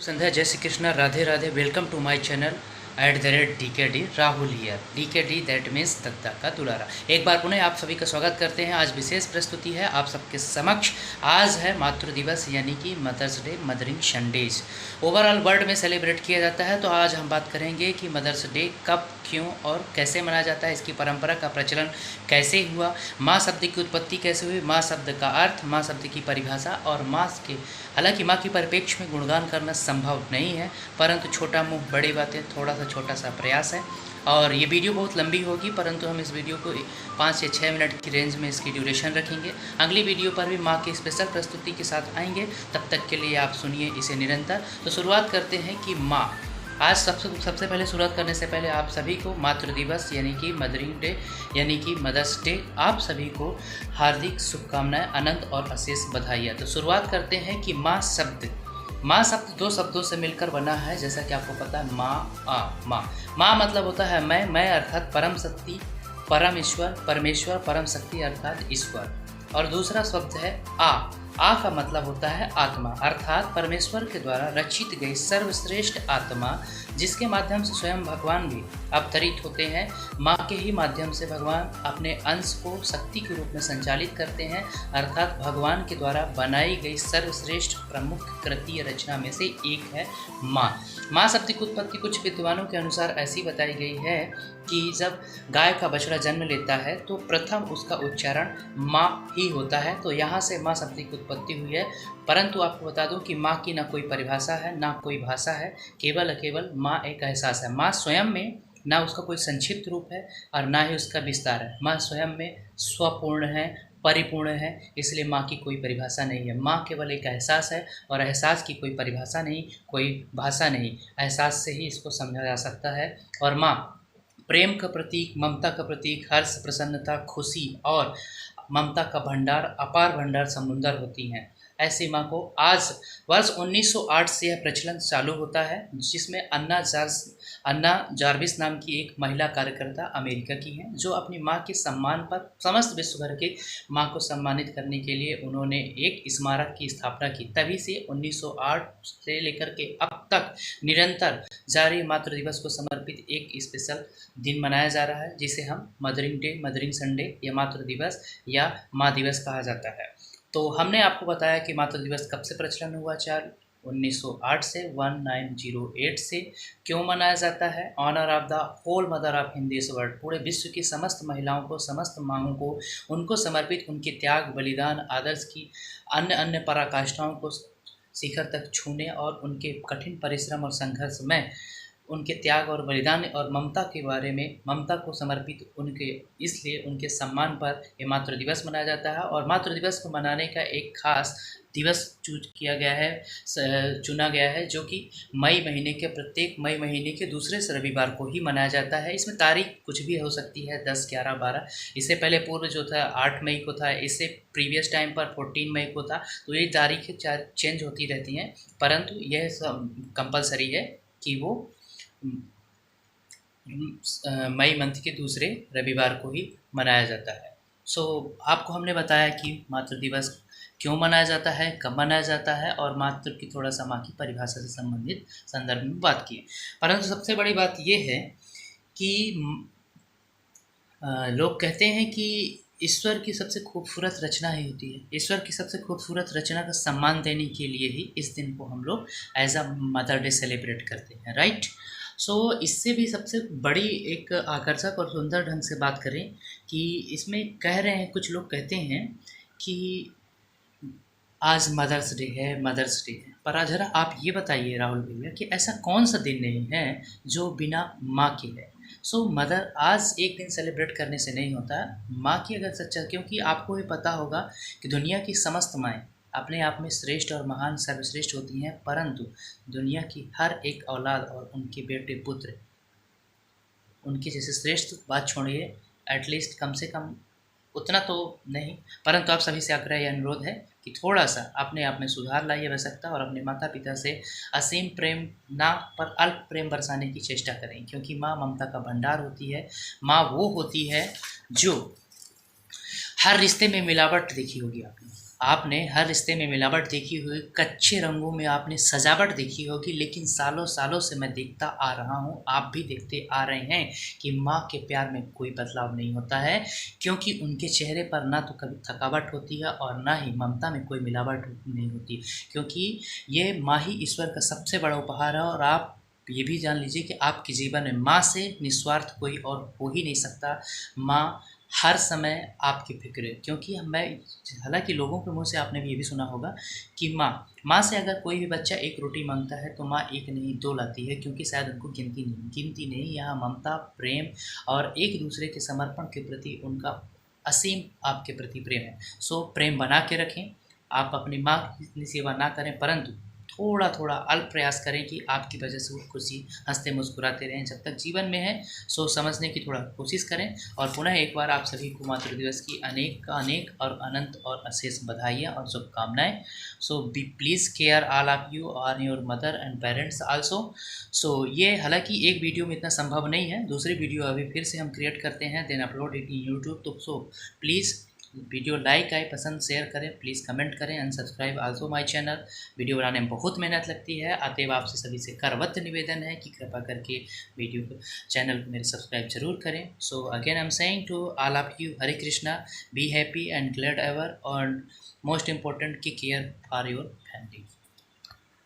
संध्या, जय Shri Krishna, Radhe Radhe. Welcome to my channel @DKD Rahul here. DKD that means Datta का दुलारा। एक बार पुनः आप सभी का स्वागत करते हैं। आज विशेष प्रस्तुति है आप सबके समक्ष। आज है मातृ दिवस यानी कि mother's day, mothering Sundays overall world में सेलिब्रेट किया जाता है। तो आज हम बात करेंगे कि मदर्स डे कब, क्यों और कैसे मनाया जाता है, इसकी परंपरा का प्रचलन कैसे हुआ, माँ शब्द की उत्पत्ति कैसे हुई, माँ शब्द का अर्थ, माँ शब्द की परिभाषा और माँ के, हालांकि माँ के परिप्रेक्ष्य में गुणगान करना संभव नहीं है, परंतु छोटा मुंह बड़ी बातें, थोड़ा सा छोटा सा प्रयास है। और ये वीडियो बहुत लंबी होगी, परंतु हम इस वीडियो को 5 से 6 मिनट की रेंज में इसकी ड्यूरेशन रखेंगे। अगली वीडियो पर भी माँ की स्पेशल प्रस्तुति के साथ आएंगे, तब तक के लिए आप सुनिए इसे निरंतर। तो शुरुआत करते हैं कि माँ। आज सबसे पहले शुरुआत करने से पहले आप सभी को मातृ दिवस यानी कि मदरिंग डे यानी कि मदर्स डे, आप सभी को हार्दिक शुभकामनाएं, अनंत और अशेष बधाइयाँ। तो शुरुआत करते हैं कि माँ शब्द। माँ शब्द 2 शब्दों से मिलकर बना है, जैसा कि आपको पता है। माँ मतलब होता है मैं अर्थात परम शक्ति, परम ईश्वर, परमेश्वर, परम शक्ति अर्थात ईश्वर। और दूसरा शब्द है आ का मतलब होता है आत्मा, अर्थात परमेश्वर के द्वारा रचित गई सर्वश्रेष्ठ आत्मा, जिसके माध्यम से स्वयं भगवान भी अवतरित होते हैं। माँ के ही माध्यम से भगवान अपने अंश को शक्ति के रूप में संचालित करते हैं, अर्थात भगवान के द्वारा बनाई गई सर्वश्रेष्ठ प्रमुख कृति रचना में से एक है माँ। माँ शब्द की उत्पत्ति कुछ विद्वानों के अनुसार ऐसी बताई गई है कि जब गाय का बछड़ा जन्म लेता है तो प्रथम उसका उच्चारण माँ ही होता है, तो यहाँ से माँ शब्द की उत्पत्ति हुई है। परंतु आपको बता दूं कि माँ की ना कोई परिभाषा है, ना कोई भाषा है, केवल माँ एक एहसास है। माँ स्वयं में ना उसका कोई संक्षिप्त रूप है और ना ही उसका विस्तार है। माँ स्वयं में स्वपूर्ण है, परिपूर्ण है, इसलिए माँ की कोई परिभाषा नहीं है। माँ केवल एक एहसास है और एहसास की कोई परिभाषा नहीं, कोई भाषा नहीं, एहसास से ही इसको समझा जा सकता है। और माँ प्रेम का प्रतीक, ममता का प्रतीक, हर्ष, प्रसन्नता, खुशी और ममता का भंडार, अपार भंडार समुंदर होती हैं। ऐसी माँ को आज वर्ष 1908 से यह प्रचलन चालू होता है, जिसमें अन्ना जार्विस नाम की एक महिला कार्यकर्ता अमेरिका की हैं, जो अपनी माँ के सम्मान पर समस्त विश्व भर के माँ को सम्मानित करने के लिए उन्होंने एक स्मारक की स्थापना की। तभी से 1908 से लेकर के अब तक निरंतर जारी मातृ दिवस को समर्पित एक स्पेशल दिन मनाया जा रहा है, जिसे हम मदरिंग डे, मदरिंग संडे या मातृ दिवस या माँ दिवस कहा जाता है। तो हमने आपको बताया कि मातृ दिवस कब से प्रचलन हुआ, 1908 से 1908 से। क्यों मनाया जाता है? Honour of the whole mother of in this world, पूरे विश्व की समस्त महिलाओं को, समस्त माँगों को, उनको समर्पित, उनके त्याग, बलिदान, आदर्श की अन्य पराकाष्ठाओं को शिखर तक छूने और उनके कठिन परिश्रम और संघर्ष में उनके त्याग और बलिदान और ममता के बारे में, ममता को समर्पित उनके, इसलिए उनके सम्मान पर ये मातृ दिवस मनाया जाता है। और मातृ दिवस को मनाने का एक खास दिवस चुना गया है, जो कि प्रत्येक मई महीने के दूसरे रविवार को ही मनाया जाता है। इसमें तारीख कुछ भी हो सकती है, 10, 11, 12। इससे पहले पूर्व जो था 8 मई को था, इससे प्रीवियस टाइम पर 14 मई को था। तो ये तारीखें चेंज होती रहती हैं, परंतु यह सब कंपलसरी है कि वो मई मंथ के दूसरे रविवार को ही मनाया जाता है। आपको हमने बताया कि मातृ दिवस क्यों मनाया जाता है, कब मनाया जाता है, और मातृ की थोड़ा सा माँ की परिभाषा से संबंधित संदर्भ में बात की। परंतु सबसे बड़ी बात ये है कि लोग कहते हैं कि ईश्वर की सबसे खूबसूरत रचना ही होती है। ईश्वर की सबसे खूबसूरत रचना का सम्मान देने के लिए ही इस दिन को हम लोग as a mother day celebrate करते हैं, राइट। इससे भी सबसे बड़ी एक आकर्षक और सुंदर ढंग से बात करें कि इसमें कह रहे हैं, कुछ लोग कहते हैं कि आज मदर्स डे है, पर आज जरा आप ये बताइए राहुल भैया कि ऐसा कौन सा दिन नहीं है जो बिना माँ के है। मदर आज एक दिन सेलिब्रेट करने से नहीं होता। माँ की अगर सच्चा, क्योंकि आपको भी पता होगा कि दुनिया की समस्त माएँ अपने आप में श्रेष्ठ और महान, सर्वश्रेष्ठ होती हैं, परंतु दुनिया की हर एक औलाद और उनके बेटे पुत्र उनकी जैसे श्रेष्ठ बात छोड़िए, एटलीस्ट कम से कम उतना तो नहीं, परंतु आप सभी से आग्रह या अनुरोध है कि थोड़ा सा अपने आप में सुधार लाइए आवश्यकता, और अपने माता पिता से असीम प्रेम ना पर अल्प प्रेम बरसाने की चेष्टा करें, क्योंकि माँ ममता का भंडार होती है। माँ वो होती है जो हर रिश्ते में मिलावट देखी होगी आपने, आपने हर रिश्ते में मिलावट देखी हुई, कच्चे रंगों में आपने सजावट देखी होगी, लेकिन सालों सालों से मैं देखता आ रहा हूँ, आप भी देखते आ रहे हैं कि माँ के प्यार में कोई बदलाव नहीं होता है, क्योंकि उनके चेहरे पर ना तो कभी थकावट होती है और ना ही ममता में कोई मिलावट नहीं होती, क्योंकि ये माँ ही ईश्वर का सबसे बड़ा उपहार है। और आप ये भी जान लीजिए कि आपके जीवन में माँ से निस्वार्थ कोई और हो ही नहीं सकता। माँ हर समय आपकी फ़िक्र है, क्योंकि मैं हालाँकि लोगों के मुँह से आपने भी ये भी सुना होगा कि माँ से अगर कोई भी बच्चा एक रोटी माँगता है तो माँ एक नहीं 2 लाती है, क्योंकि शायद उनको गिनती नहीं, यहाँ ममता, प्रेम और एक-दूसरे के समर्पण के प्रति उनका असीम आपके प्रति प्रेम है। सो प्रेम बना के रखें, आप अपनी माँ की इतनी सेवा ना करें, परंतु थोड़ा-थोड़ा अल्प प्रयास करें कि आपकी वजह से वो खुशी हँसते मुस्कुराते रहें जब तक जीवन में हैं। सो समझने की थोड़ा कोशिश करें। और पुनः एक बार आप सभी को मातृ दिवस की अनेक और अनंत और अशेष बधाइयाँ और शुभकामनाएँ। So be please care all of you और your mother and parents also. सो ये हालाँकि एक वीडियो में इतना संभव नहीं है, दूसरी वीडियो अभी फिर से हम क्रिएट करते हैं, then upload it in YouTube. तो सो प्लीज़ वीडियो लाइक आए, पसंद शेयर करें, प्लीज़ कमेंट करें and subscribe also my channel. Video बनाने में बहुत मेहनत लगती है, अतएव आपसे सभी से करवत निवेदन है कि कृपा करके वीडियो को चैनल को मेरे सब्सक्राइब जरूर करें। So again I am saying to all of you, Hare Krishna, be happy and glad ever, और मोस्ट इम्पोर्टेंट की केयर फॉर योर फैमिली।